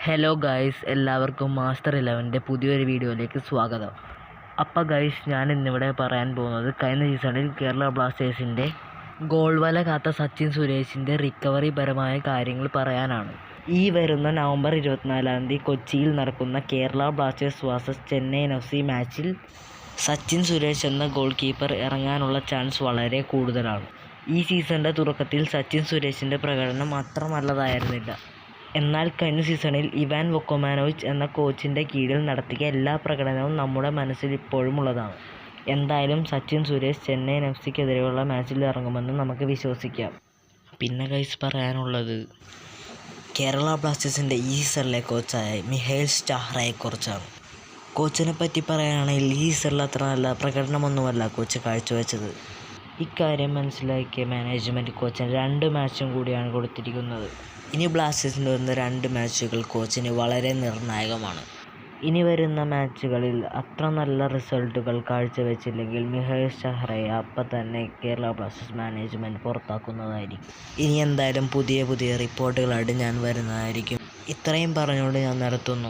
Hello guys, എല്ലാവർക്കും master 11ൻ്റെ പുതിയൊരു വീഡിയോയിലേക്ക് സ്വാഗതം. അപ്പോൾ ഗൈസ്, ഞാൻ ഇന്നിവിടെ പറയാൻ പോകുന്നത് കഴിഞ്ഞ സീസണിൽ കേരള ബ്ലാസ്റ്റേഴ്സിൻ്റെ ഗോൾ വല കാത്ത സച്ചിൻ സുരേഷിൻ്റെ റിക്കവറി പരമായ കാര്യങ്ങൾ പറയാനാണ്. ഈ വരുന്ന നവംബർ 24 കൊച്ചിയിൽ നടക്കുന്ന Kerala Blasters versus Chennaiyin FC മാച്ചിൽ സച്ചിൻ സുരേഷ് എന്ന ഗോൾ കീപ്പർ ഇറങ്ങാനുള്ള ചാൻസ് വളരെ കൂടുതലാണ്. ഈ സീസണിൻ്റെ തുടക്കത്തിൽ സച്ചിൻ സുരേഷിൻ്റെ പ്രകടനം അത്ര നല്ലതായിരുന്നില്ല. എന്നാൽ കഴിഞ്ഞ സീസണിൽ ഇവാൻ വൊക്കോമാനോവിച്ച് എന്ന കോച്ചിൻ്റെ കീഴിൽ നടത്തിയ എല്ലാ പ്രകടനവും നമ്മുടെ മനസ്സിൽ ഇപ്പോഴും ഉള്ളതാണ്. എന്തായാലും സച്ചിൻ സുരേഷ് ചെന്നൈയിൻ FCക്കെതിരെയുള്ള മാച്ചിൽ ഇറങ്ങുമെന്ന് നമുക്ക് വിശ്വസിക്കാം. പിന്നെ ഗൈസ്, പറയാനുള്ളത് കേരള ബ്ലാസ്റ്റേഴ്സിൻ്റെ ഈ സീസണിലെ കോച്ചായ മിഹൈൽ സ്റ്റാഹ്റയെക്കുറിച്ചാണ്. കോച്ചിനെ പറ്റി പറയുകയാണെങ്കിൽ ഈ സീസണിൽ അത്ര നല്ല പ്രകടനമൊന്നുമല്ല കോച്ച് കാഴ്ചവെച്ചത്. ഇക്കാര്യം മനസ്സിലാക്കിയ മാനേജ്മെൻറ്റ് കോച്ചിന് 2 മാച്ചും കൂടിയാണ് കൊടുത്തിരിക്കുന്നത്. ഇനി ബ്ലാസ്റ്റേഴ്സിന് വരുന്ന 2 മാച്ചുകൾ കോച്ചിന് വളരെ നിർണായകമാണ്. ഇനി വരുന്ന മാച്ചുകളിൽ അത്ര നല്ല റിസൾട്ടുകൾ കാഴ്ചവെച്ചില്ലെങ്കിൽ മിഹൈൽ സ്റ്റാഹ്റയെ അപ്പം തന്നെ കേരള ബ്ലാസ്റ്റേഴ്സ് മാനേജ്മെൻറ്റ് പുറത്താക്കുന്നതായിരിക്കും. ഇനി എന്തായാലും പുതിയ റിപ്പോർട്ടുകളായിട്ട് ഞാൻ വരുന്നതായിരിക്കും. ഇത്രയും പറഞ്ഞുകൊണ്ട് ഞാൻ നിർത്തുന്നു.